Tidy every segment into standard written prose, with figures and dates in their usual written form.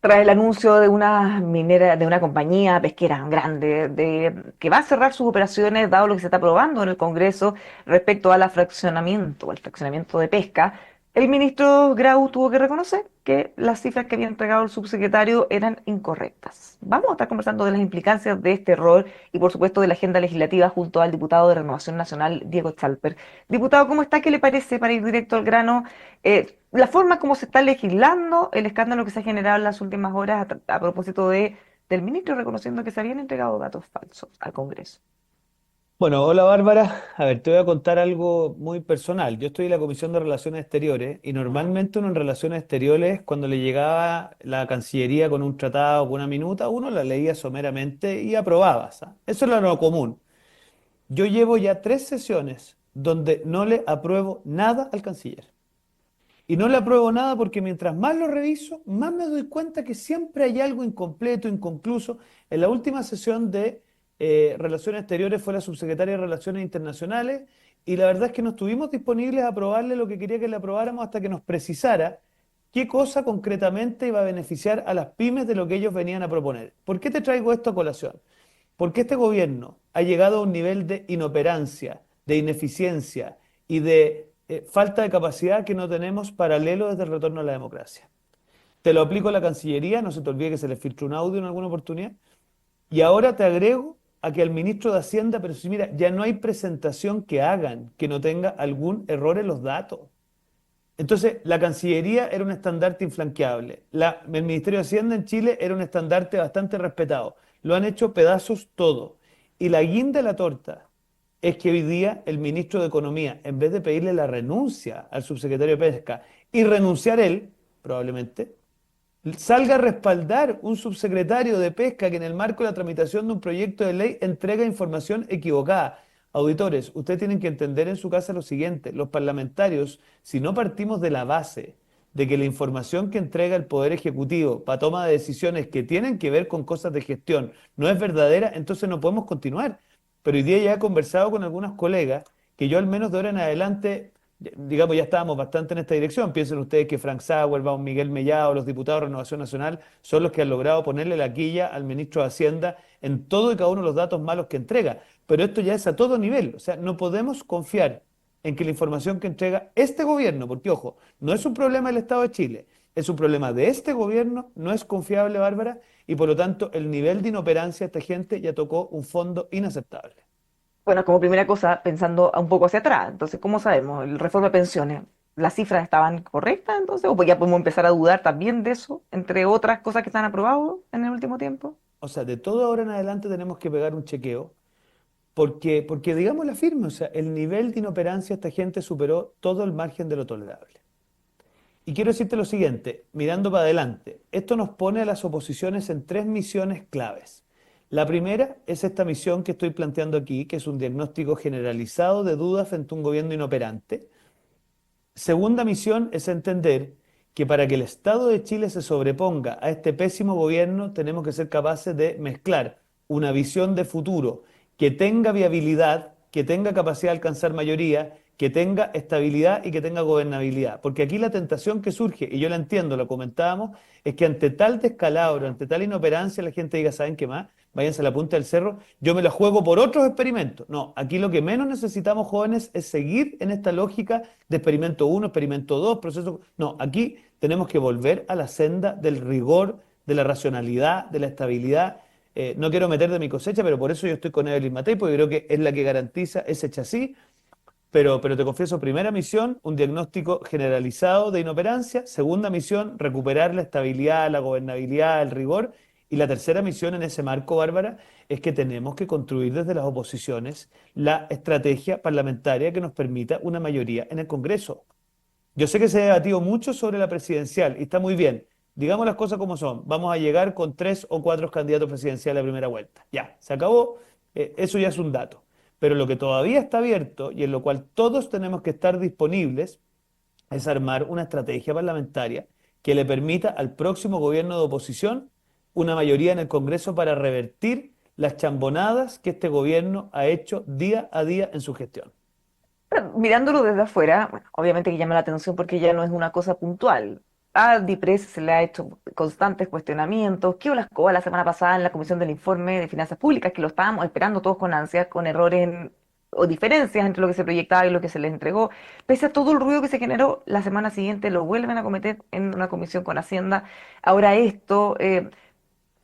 Tras el anuncio de una minera, de una compañía pesquera grande, que va a cerrar sus operaciones, dado lo que se está aprobando en el Congreso respecto al fraccionamiento, o al fraccionamiento de pesca, el ministro Grau tuvo que reconocer que las cifras que había entregado el subsecretario eran incorrectas. Vamos a estar conversando de las implicancias de este error y, por supuesto, de la agenda legislativa junto al diputado de Renovación Nacional, Diego Chalper. Diputado, ¿cómo está? ¿Qué le parece, para ir directo al grano, la forma como se está legislando, el escándalo que se ha generado en las últimas horas a propósito del ministro reconociendo que se habían entregado datos falsos al Congreso? Bueno, hola Bárbara. A ver, te voy a contar algo muy personal. Yo estoy en la Comisión de Relaciones Exteriores y normalmente uno en Relaciones Exteriores, cuando le llegaba la Cancillería con un tratado, con una minuta, uno la leía someramente y aprobaba. ¿Sa? Eso era lo común. Yo llevo ya 3 sesiones donde no le apruebo nada al canciller. Y no le apruebo nada porque mientras más lo reviso, más me doy cuenta que siempre hay algo incompleto, inconcluso. En la última sesión de Relaciones Exteriores fue la subsecretaria de Relaciones Internacionales y la verdad es que no estuvimos disponibles a aprobarle lo que quería que le aprobáramos hasta que nos precisara qué cosa concretamente iba a beneficiar a las pymes de lo que ellos venían a proponer. ¿Por qué te traigo esto a colación? Porque este gobierno ha llegado a un nivel de inoperancia, de ineficiencia y de falta de capacidad que no tenemos paralelo desde el retorno a la democracia. Te lo aplico a la Cancillería, no se te olvide que se le filtró un audio en alguna oportunidad, y ahora te agrego a que al ministro de Hacienda, pero si mira, ya no hay presentación que hagan que no tenga algún error en los datos. Entonces, la Cancillería era un estandarte infranqueable. El Ministerio de Hacienda en Chile era un estandarte bastante respetado. Lo han hecho pedazos todo. Y la guinda de la torta es que hoy día el ministro de Economía, en vez de pedirle la renuncia al subsecretario de Pesca y renunciar él, probablemente, salga a respaldar un subsecretario de Pesca que en el marco de la tramitación de un proyecto de ley entrega información equivocada. Auditores, ustedes tienen que entender en su casa lo siguiente, los parlamentarios, si no partimos de la base de que la información que entrega el Poder Ejecutivo para toma de decisiones que tienen que ver con cosas de gestión no es verdadera, entonces no podemos continuar. Pero hoy día ya he conversado con algunos colegas que yo al menos de ahora en adelante digamos, ya estábamos bastante en esta dirección. Piensen ustedes que Frank Sauer, Miguel Mellado, los diputados de Renovación Nacional, son los que han logrado ponerle la quilla al ministro de Hacienda en todo y cada uno de los datos malos que entrega. Pero esto ya es a todo nivel. O sea, no podemos confiar en que la información que entrega este gobierno, porque ojo, no es un problema del Estado de Chile, es un problema de este gobierno, no es confiable, Bárbara, y por lo tanto el nivel de inoperancia de esta gente ya tocó un fondo inaceptable. Bueno, como primera cosa, pensando un poco hacia atrás, entonces, ¿cómo sabemos? El reforma de pensiones, ¿las cifras estaban correctas entonces? ¿O pues ya podemos empezar a dudar también de eso, entre otras cosas que se han aprobado en el último tiempo? O sea, de todo ahora en adelante tenemos que pegar un chequeo. Porque digamos la firme, o sea, el nivel de inoperancia de esta gente superó todo el margen de lo tolerable. Y quiero decirte lo siguiente, mirando para adelante, esto nos pone a las oposiciones en 3 misiones claves. La primera es esta misión que estoy planteando aquí, que es un diagnóstico generalizado de dudas frente a un gobierno inoperante. Segunda misión es entender que para que el Estado de Chile se sobreponga a este pésimo gobierno, tenemos que ser capaces de mezclar una visión de futuro que tenga viabilidad, que tenga capacidad de alcanzar mayoría, que tenga estabilidad y que tenga gobernabilidad. Porque aquí la tentación que surge, y yo la entiendo, lo comentábamos, es que ante tal descalabro, ante tal inoperancia, la gente diga, ¿saben qué más? Váyanse a la punta del cerro, yo me la juego por otros experimentos. No, aquí lo que menos necesitamos, jóvenes, es seguir en esta lógica de experimento uno, experimento 2, proceso. No, aquí tenemos que volver a la senda del rigor, de la racionalidad, de la estabilidad. No quiero meter de mi cosecha, pero por eso yo estoy con Evelyn Matei, porque creo que es la que garantiza ese chasis. Pero te confieso, primera misión, un diagnóstico generalizado de inoperancia. Segunda misión, recuperar la estabilidad, la gobernabilidad, el rigor. Y la tercera misión en ese marco, Bárbara, es que tenemos que construir desde las oposiciones la estrategia parlamentaria que nos permita una mayoría en el Congreso. Yo sé que se ha debatido mucho sobre la presidencial y está muy bien. Digamos las cosas como son. Vamos a llegar con 3 o 4 candidatos presidenciales a primera vuelta. Ya, se acabó. Eso ya es un dato. Pero lo que todavía está abierto y en lo cual todos tenemos que estar disponibles es armar una estrategia parlamentaria que le permita al próximo gobierno de oposición una mayoría en el Congreso para revertir las chambonadas que este gobierno ha hecho día a día en su gestión. Pero mirándolo desde afuera, bueno, obviamente que llama la atención porque ya no es una cosa puntual. A DIPRES se le ha hecho constantes cuestionamientos. ¿Qué las la semana pasada en la Comisión del Informe de Finanzas Públicas, que lo estábamos esperando todos con ansias, con errores o diferencias entre lo que se proyectaba y lo que se le entregó? Pese a todo el ruido que se generó, la semana siguiente lo vuelven a cometer en una comisión con Hacienda. Ahora esto,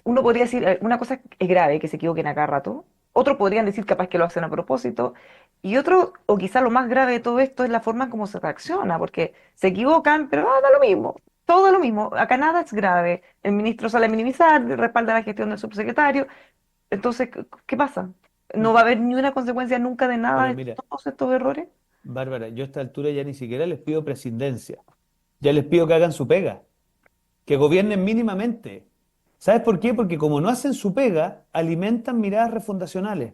uno podría decir, una cosa es grave, que se equivoquen a cada rato. Otros podrían decir capaz que lo hacen a propósito. Y otro, o quizá lo más grave de todo esto, es la forma en cómo se reacciona, porque se equivocan, pero da lo mismo. Todo lo mismo. Acá nada es grave. El ministro sale a minimizar, respalda la gestión del subsecretario. Entonces, ¿qué pasa? ¿No va a haber ni una consecuencia nunca de nada Pero de mira, todos estos errores? Bárbara, yo a esta altura ya ni siquiera les pido prescindencia, ya les pido que hagan su pega, que gobiernen mínimamente. ¿Sabes por qué? Porque como no hacen su pega, alimentan miradas refundacionales.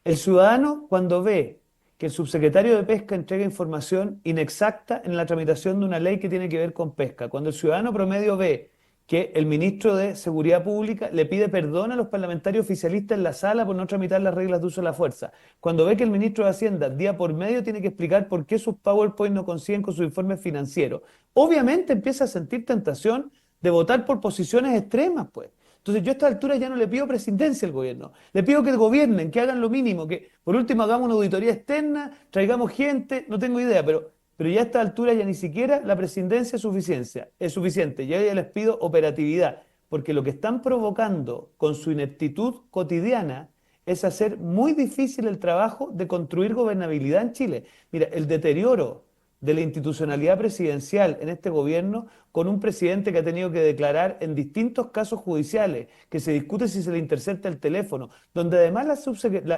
El ciudadano, cuando ve que el subsecretario de Pesca entrega información inexacta en la tramitación de una ley que tiene que ver con pesca, cuando el ciudadano promedio ve que el ministro de Seguridad Pública le pide perdón a los parlamentarios oficialistas en la sala por no tramitar las reglas de uso de la fuerza, cuando ve que el ministro de Hacienda día por medio tiene que explicar por qué sus PowerPoint no coinciden con sus informes financieros, obviamente empieza a sentir tentación de votar por posiciones extremas, pues. Entonces yo a esta altura ya no le pido presidencia al gobierno, le pido que gobiernen, que hagan lo mínimo, que por último hagamos una auditoría externa, traigamos gente, no tengo idea, pero ya a esta altura ya ni siquiera la presidencia es suficiente. Yo ya les pido operatividad, porque lo que están provocando con su ineptitud cotidiana es hacer muy difícil el trabajo de construir gobernabilidad en Chile. Mira, el deterioro de la institucionalidad presidencial en este gobierno, con un presidente que ha tenido que declarar en distintos casos judiciales, que se discute si se le intercepta el teléfono, donde además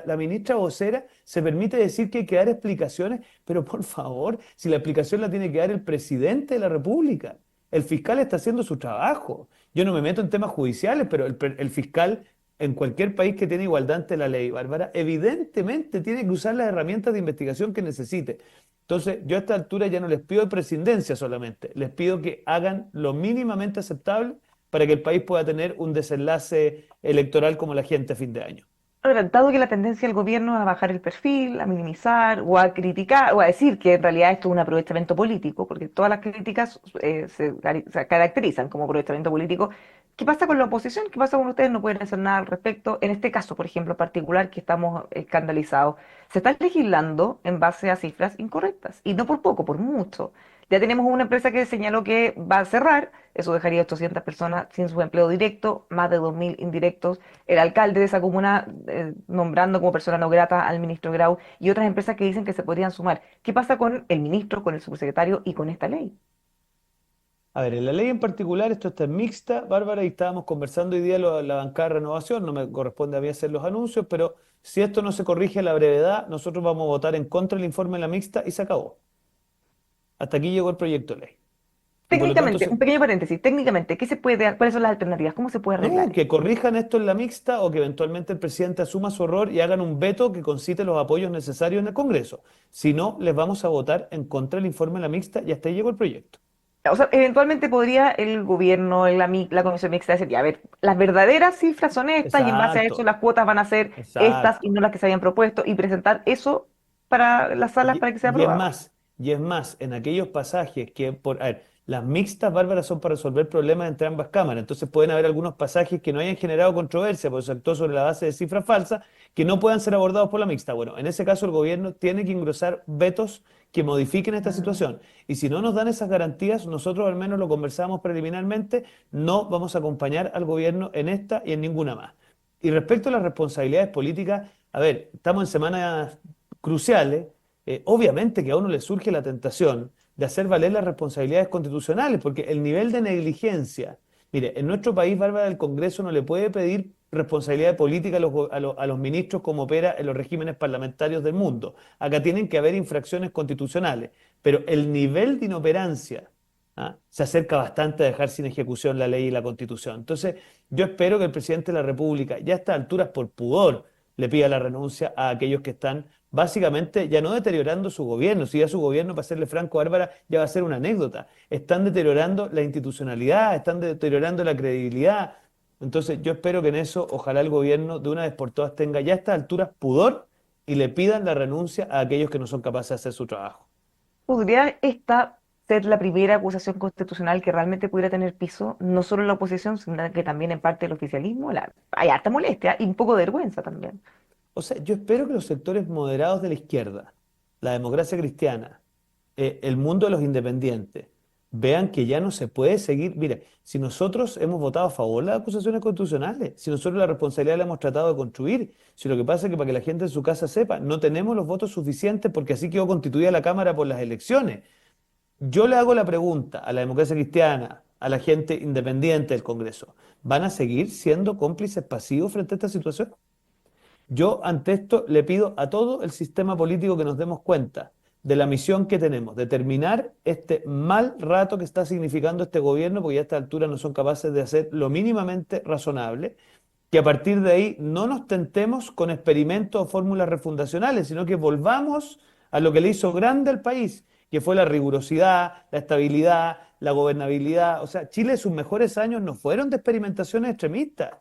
la ministra vocera se permite decir que hay que dar explicaciones, pero por favor, si la explicación la tiene que dar el presidente de la República. El fiscal está haciendo su trabajo. Yo no me meto en temas judiciales, pero el fiscal en cualquier país que tiene igualdad ante la ley, Bárbara, evidentemente tiene que usar las herramientas de investigación que necesite. Entonces, yo a esta altura ya no les pido presidencia solamente, les pido que hagan lo mínimamente aceptable para que el país pueda tener un desenlace electoral como la gente a fin de año. Ahora, dado que la tendencia del gobierno es a bajar el perfil, a minimizar o a criticar o a decir que en realidad esto es un aprovechamiento político, porque todas las críticas se caracterizan como aprovechamiento político, ¿qué pasa con la oposición? ¿Qué pasa con ustedes? No pueden hacer nada al respecto. En este caso, por ejemplo, particular, que estamos escandalizados, se está legislando en base a cifras incorrectas y no por poco, por mucho. Ya tenemos una empresa que señaló que va a cerrar, eso dejaría 800 personas sin su empleo directo, más de 2.000 indirectos. El alcalde de esa comuna nombrando como persona no grata al ministro Grau y otras empresas que dicen que se podrían sumar. ¿Qué pasa con el ministro, con el subsecretario y con esta ley? A ver, en la ley en particular, esto está mixta, Bárbara, y estábamos conversando hoy día la bancada de renovación, no me corresponde a mí hacer los anuncios, pero si esto no se corrige a la brevedad, nosotros vamos a votar en contra del informe de la mixta y se acabó. Hasta aquí llegó el proyecto de ley. Y por lo tanto, Técnicamente, un pequeño paréntesis, técnicamente, ¿qué se puede, cuáles son las alternativas? ¿Cómo se puede no, arreglar que esto? corrijan esto en la mixta o que eventualmente el presidente asuma su error y hagan un veto que concite los apoyos necesarios en el Congreso. Si no, les vamos a votar en contra del informe de la mixta y hasta ahí llegó el proyecto. O sea, eventualmente podría el gobierno, la comisión mixta decir, ya, a ver, las verdaderas cifras son estas y en base a eso Exacto, las cuotas van a ser estas y exacto. no las que se habían propuesto y presentar eso para las salas para que sea Y es aprobado. más, en aquellos pasajes que, a ver, las mixtas bárbaras son para resolver problemas entre ambas cámaras, entonces pueden haber algunos pasajes que no hayan generado controversia, porque se actuó sobre la base de cifras falsas, que no puedan ser abordados por la mixta. Bueno, en ese caso el gobierno tiene que ingresar vetos que modifiquen esta Ah. situación. Y si no nos dan esas garantías, nosotros al menos lo conversamos preliminarmente, no vamos a acompañar al gobierno en esta y en ninguna más. Y respecto a las responsabilidades políticas, a ver, estamos en semanas cruciales. Obviamente que a uno le surge la tentación de hacer valer las responsabilidades constitucionales, porque el nivel de negligencia, mire, en nuestro país, Bárbara, el Congreso no le puede pedir responsabilidad política a los ministros como opera en los regímenes parlamentarios del mundo. Acá tienen que haber infracciones constitucionales, pero el nivel de inoperancia, ¿ah?, se acerca bastante a dejar sin ejecución la ley y la constitución. Entonces, yo espero que el presidente de la República, ya a estas alturas por pudor, le pida la renuncia a aquellos que están básicamente ya no deteriorando su gobierno, si ya su gobierno, para serle franco, Bárbara, ya va a ser una anécdota. Están deteriorando la institucionalidad, están deteriorando la credibilidad. Entonces yo espero que en eso, ojalá el gobierno de una vez por todas tenga ya a estas alturas pudor y le pidan la renuncia a aquellos que no son capaces de hacer su trabajo. ¿Podría esta ser la primera acusación constitucional que realmente pudiera tener piso, no solo en la oposición, sino que también en parte del oficialismo. Hay harta molestia y un poco de vergüenza también. O sea, yo espero que los sectores moderados de la izquierda, la democracia cristiana, el mundo de los independientes, vean que ya no se puede seguir. Mira, si nosotros hemos votado a favor de las acusaciones constitucionales, si nosotros la responsabilidad la hemos tratado de construir, si lo que pasa es que para que la gente en su casa sepa, no tenemos los votos suficientes porque así quedó constituida la Cámara por las elecciones. Yo le hago la pregunta a la democracia cristiana, a la gente independiente del Congreso, ¿van a seguir siendo cómplices pasivos frente a esta situación? Yo ante esto le pido a todo el sistema político que nos demos cuenta de la misión que tenemos, de terminar este mal rato que está significando este gobierno, porque ya a esta altura no son capaces de hacer lo mínimamente razonable, que a partir de ahí no nos tentemos con experimentos o fórmulas refundacionales, sino que volvamos a lo que le hizo grande al país, que fue la rigurosidad, la estabilidad, la gobernabilidad. O sea, Chile sus mejores años no fueron de experimentaciones extremistas.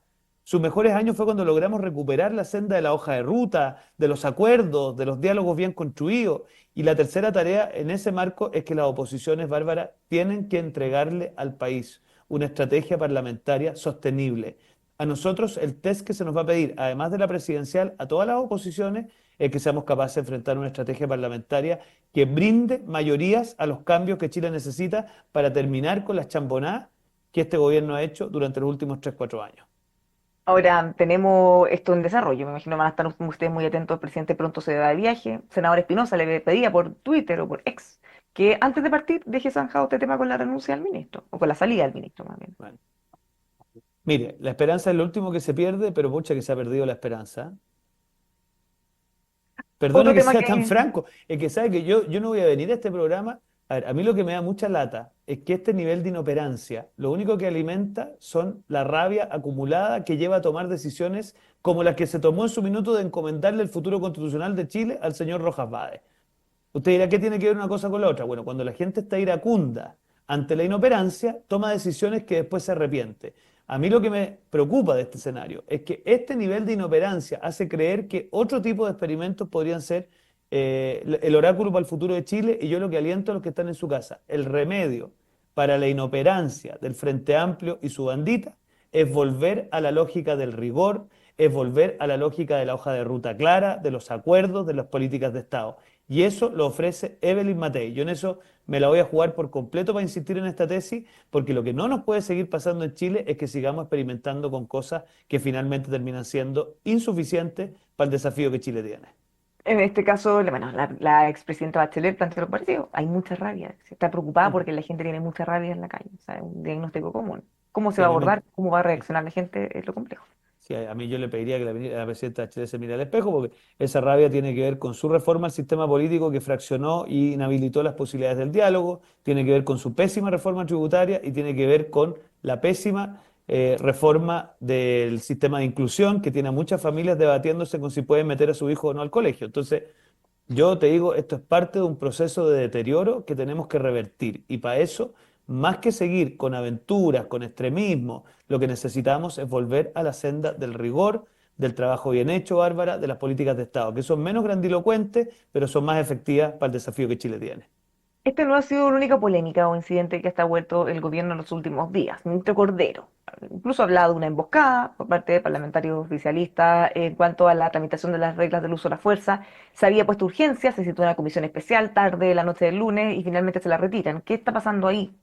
Sus mejores años fue cuando logramos recuperar la senda de la hoja de ruta, de los acuerdos, de los diálogos bien construidos. Y la tercera tarea en ese marco es que las oposiciones, Bárbara, tienen que entregarle al país una estrategia parlamentaria sostenible. A nosotros el test que se nos va a pedir, además de la presidencial, a todas las oposiciones, es que seamos capaces de enfrentar una estrategia parlamentaria que brinde mayorías a los cambios que Chile necesita para terminar con las chambonadas que este gobierno ha hecho durante los últimos 3 4 años. Ahora tenemos esto en desarrollo, me imagino van a estar ustedes muy atentos, el presidente pronto se va de viaje. Senador Espinosa le pedía por Twitter o por X que antes de partir deje zanjado este tema con la renuncia del ministro, o con la salida del ministro más bien. Bueno, mire, la esperanza es lo último que se pierde, pero pucha que se ha perdido la esperanza. Perdone Otro que tema sea que, tan franco, es que sabe que yo no voy a venir a este programa. A ver, a mí lo que me da mucha lata es que este nivel de inoperancia, lo único que alimenta son la rabia acumulada que lleva a tomar decisiones como las que se tomó en su minuto de encomendarle el futuro constitucional de Chile al señor Rojas Báez. Usted dirá, ¿qué tiene que ver una cosa con la otra? Bueno, cuando la gente está iracunda ante la inoperancia, toma decisiones que después se arrepiente. A mí lo que me preocupa de este escenario es que este nivel de inoperancia hace creer que otro tipo de experimentos podrían ser el oráculo para el futuro de Chile, y yo lo que aliento a los que están en su casa, el remedio para la inoperancia del Frente Amplio y su bandita es volver a la lógica del rigor, es volver a la lógica de la hoja de ruta clara, de los acuerdos, de las políticas de Estado. Y eso lo ofrece Evelyn Matei. Yo en eso me la voy a jugar por completo para insistir en esta tesis, porque lo que no nos puede seguir pasando en Chile es que sigamos experimentando con cosas que finalmente terminan siendo insuficientes para el desafío que Chile tiene. en este caso, bueno, la expresidenta Bachelet planteó lo parecido. Hay mucha rabia, se está preocupada Mm. porque la gente tiene mucha rabia en la calle, o sea, es un diagnóstico común. ¿Cómo se va a Tremendo. abordar? ¿Cómo va a reaccionar la gente? Es lo complejo. Sí, a mí yo le pediría que la presidenta Bachelet se mire al espejo, porque esa rabia tiene que ver con su reforma al sistema político que fraccionó y inhabilitó las posibilidades del diálogo, tiene que ver con su pésima reforma tributaria y tiene que ver con la pésima reforma del sistema de inclusión, que tiene a muchas familias debatiéndose con si pueden meter a su hijo o no al colegio. Entonces, yo te digo, esto es parte de un proceso de deterioro que tenemos que revertir, y para eso, más que seguir con aventuras, con extremismo, lo que necesitamos es volver a la senda del rigor, del trabajo bien hecho, Bárbara, de las políticas de Estado, que son menos grandilocuentes, pero son más efectivas para el desafío que Chile tiene. Este no ha sido la única polémica o incidente que hasta vuelto el gobierno en los últimos días. Ministro Cordero incluso ha hablado de una emboscada por parte de parlamentarios oficialistas en cuanto a la tramitación de las reglas del uso de la fuerza. Se había puesto urgencia, se citó una comisión especial tarde la noche del lunes y finalmente se la retiran. ¿Qué está pasando ahí?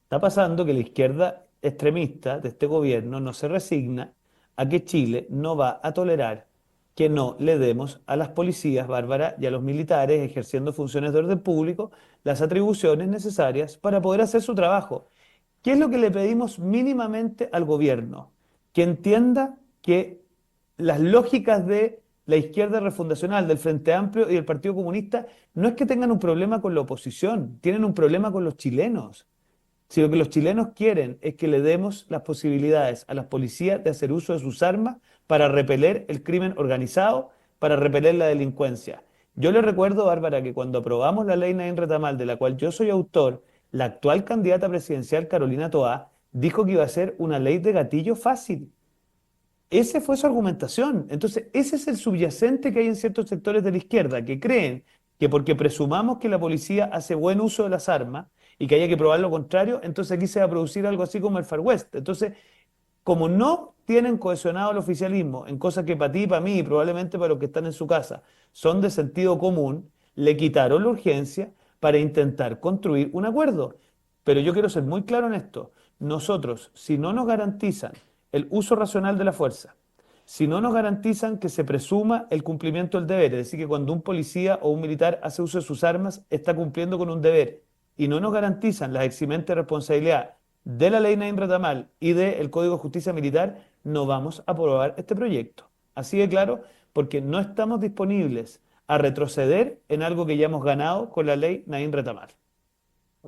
Está pasando que la izquierda extremista de este gobierno no se resigna a que Chile no va a tolerar que no le demos a las policías, Bárbara, y a los militares ejerciendo funciones de orden público las atribuciones necesarias para poder hacer su trabajo. ¿Qué es lo que le pedimos mínimamente al gobierno? Que entienda que las lógicas de la izquierda refundacional, del Frente Amplio y del Partido Comunista, no es que tengan un problema con la oposición, tienen un problema con los chilenos. Si lo que los chilenos quieren es que le demos las posibilidades a las policías de hacer uso de sus armas para repeler el crimen organizado, para repeler la delincuencia. Yo le recuerdo, Bárbara, que cuando aprobamos la ley Naín Retamal, de la cual yo soy autor, la actual candidata presidencial, Carolina Toá, dijo que iba a ser una ley de gatillo fácil. Esa fue su argumentación. Entonces, ese es el subyacente que hay en ciertos sectores de la izquierda, que creen que porque presumamos que la policía hace buen uso de las armas y que haya que probar lo contrario, entonces aquí se va a producir algo así como el Far West. Entonces, como no tienen cohesionado el oficialismo en cosas que para ti, para mí y probablemente para los que están en su casa son de sentido común, le quitaron la urgencia para intentar construir un acuerdo. Pero yo quiero ser muy claro en esto. Nosotros, si no nos garantizan el uso racional de la fuerza, si no nos garantizan que se presuma el cumplimiento del deber, es decir, que cuando un policía o un militar hace uso de sus armas, está cumpliendo con un deber, y no nos garantizan las eximentes de responsabilidad de la ley Naim Retamal y del Código de Justicia Militar, no vamos a aprobar este proyecto. Así de claro, porque no estamos disponibles a retroceder en algo que ya hemos ganado con la ley Naim Retamal.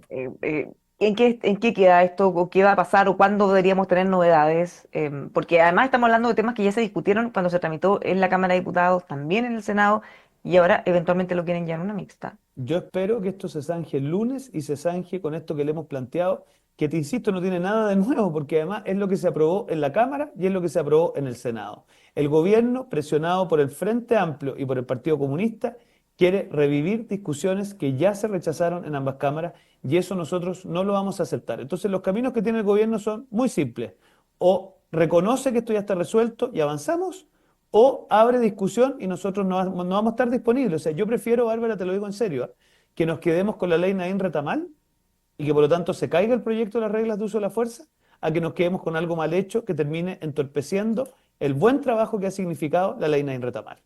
En qué queda esto? ¿O qué va a pasar? ¿O cuándo deberíamos tener novedades? Porque además estamos hablando de temas que ya se discutieron cuando se tramitó en la Cámara de Diputados, también en el Senado, y ahora eventualmente lo quieren ya en una mixta. Yo espero que esto se zanje el lunes y se zanje con esto que le hemos planteado, que te insisto, no tiene nada de nuevo, porque además es lo que se aprobó en la Cámara y es lo que se aprobó en el Senado. El gobierno, presionado por el Frente Amplio y por el Partido Comunista, quiere revivir discusiones que ya se rechazaron en ambas cámaras y eso nosotros no lo vamos a aceptar. Entonces los caminos que tiene el gobierno son muy simples. O reconoce que esto ya está resuelto y avanzamos, o abre discusión y nosotros no vamos a estar disponibles. O sea, yo prefiero, Bárbara, te lo digo en serio, que nos quedemos con la ley Naín Retamal y que por lo tanto se caiga el proyecto de las reglas de uso de la fuerza, a que nos quedemos con algo mal hecho que termine entorpeciendo el buen trabajo que ha significado la ley Naín Retamal.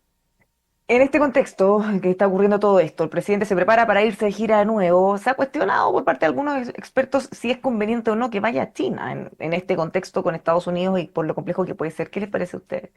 En este contexto en que está ocurriendo todo esto, el presidente se prepara para irse de gira de nuevo. Se ha cuestionado por parte de algunos expertos si es conveniente o no que vaya a China en este contexto con Estados Unidos y por lo complejo que puede ser. ¿Qué les parece a ustedes?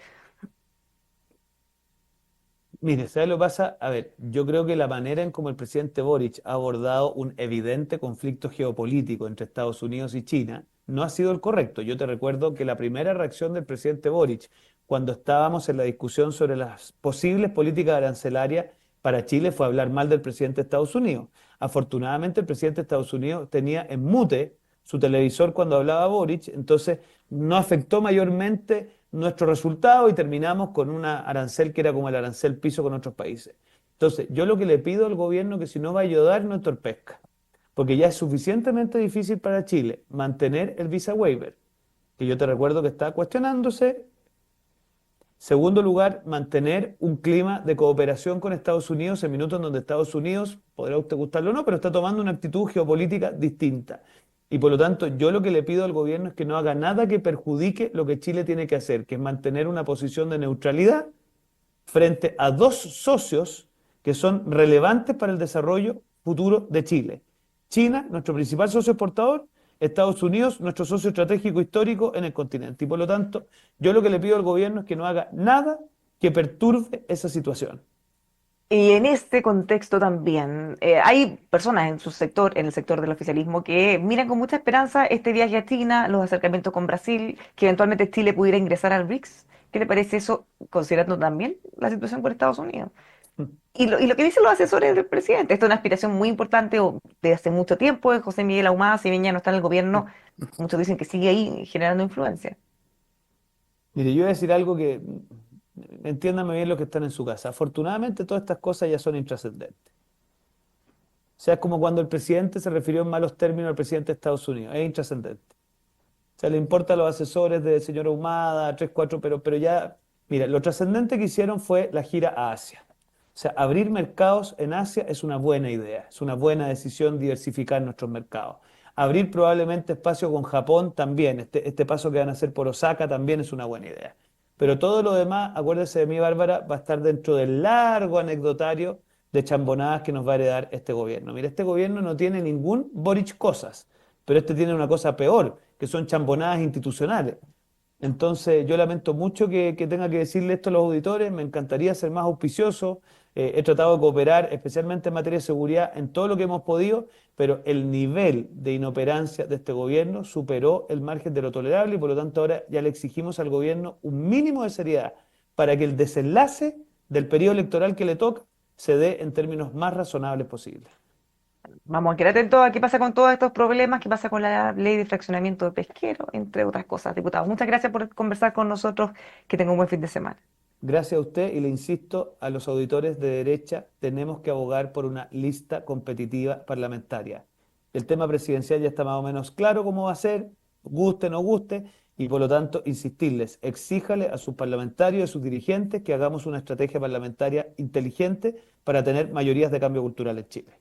Mire, ¿sabes lo que pasa? A ver, yo creo que la manera en cómo el presidente Boric ha abordado un evidente conflicto geopolítico entre Estados Unidos y China no ha sido el correcto. Yo te recuerdo que la primera reacción del presidente Boric, cuando estábamos en la discusión sobre las posibles políticas arancelarias para Chile, fue hablar mal del presidente de Estados Unidos. Afortunadamente, el presidente de Estados Unidos tenía en mute su televisor cuando hablaba Boric, entonces no afectó mayormente nuestro resultado y terminamos con una arancel que era como el arancel piso con otros países. Entonces, yo lo que le pido al gobierno es que si no va a ayudar, no entorpezca, porque ya es suficientemente difícil para Chile mantener el visa waiver, que yo te recuerdo que está cuestionándose. Segundo lugar, mantener un clima de cooperación con Estados Unidos en minutos en donde Estados Unidos, podrá usted gustarlo o no, pero está tomando una actitud geopolítica distinta. Y por lo tanto, yo lo que le pido al gobierno es que no haga nada que perjudique lo que Chile tiene que hacer, que es mantener una posición de neutralidad frente a dos socios que son relevantes para el desarrollo futuro de Chile. China, nuestro principal socio exportador, Estados Unidos, nuestro socio estratégico histórico en el continente. Y por lo tanto, yo lo que le pido al gobierno es que no haga nada que perturbe esa situación. Y en este contexto también hay personas en su sector, en el sector del oficialismo, que miran con mucha esperanza este viaje a China, los acercamientos con Brasil, que eventualmente Chile pudiera ingresar al BRICS. ¿Qué le parece eso, considerando también la situación con Estados Unidos? Y lo que dicen los asesores del presidente, esto es una aspiración muy importante de hace mucho tiempo de José Miguel Ahumada, si bien ya no está en el gobierno, muchos dicen que sigue ahí generando influencia. Mire, yo voy a decir algo que entiéndame bien los que están en su casa. Afortunadamente, todas estas cosas ya son intrascendentes. O sea, es como cuando el presidente se refirió en malos términos al presidente de Estados Unidos. Es intrascendente. O sea, le importa a los asesores del señor Ahumada, tres, cuatro, pero ya, mira, lo trascendente que hicieron fue la gira a Asia. O sea, abrir mercados en Asia es una buena idea, es una buena decisión diversificar nuestros mercados. Abrir probablemente espacio con Japón también, este paso que van a hacer por Osaka también es una buena idea. Pero todo lo demás, acuérdese de mí, Bárbara, va a estar dentro del largo anecdotario de chambonadas que nos va a heredar este gobierno. Mira, este gobierno no tiene ningún Boric cosas, pero este tiene una cosa peor, que son chambonadas institucionales. Entonces, yo lamento mucho que tenga que decirle esto a los auditores, me encantaría ser más auspicioso, he tratado de cooperar, especialmente en materia de seguridad, en todo lo que hemos podido, pero el nivel de inoperancia de este gobierno superó el margen de lo tolerable y por lo tanto ahora ya le exigimos al gobierno un mínimo de seriedad para que el desenlace del periodo electoral que le toca se dé en términos más razonables posibles. Vamos a quedar atentos a qué pasa con todos estos problemas, qué pasa con la ley de fraccionamiento de pesquero, entre otras cosas. Diputado, muchas gracias por conversar con nosotros, que tenga un buen fin de semana. Gracias a usted y le insisto a los auditores de derecha, tenemos que abogar por una lista competitiva parlamentaria. El tema presidencial ya está más o menos claro cómo va a ser, guste o no guste, y por lo tanto insistirles, exíjale a sus parlamentarios y a sus dirigentes que hagamos una estrategia parlamentaria inteligente para tener mayorías de cambio cultural en Chile.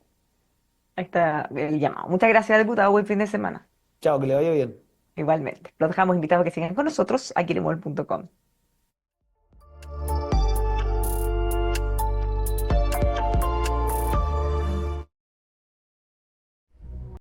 Ahí está el llamado. Muchas gracias, diputado. Buen fin de semana. Chao, que le vaya bien. Igualmente. Los dejamos invitados a que sigan con nosotros aquí en emol.com.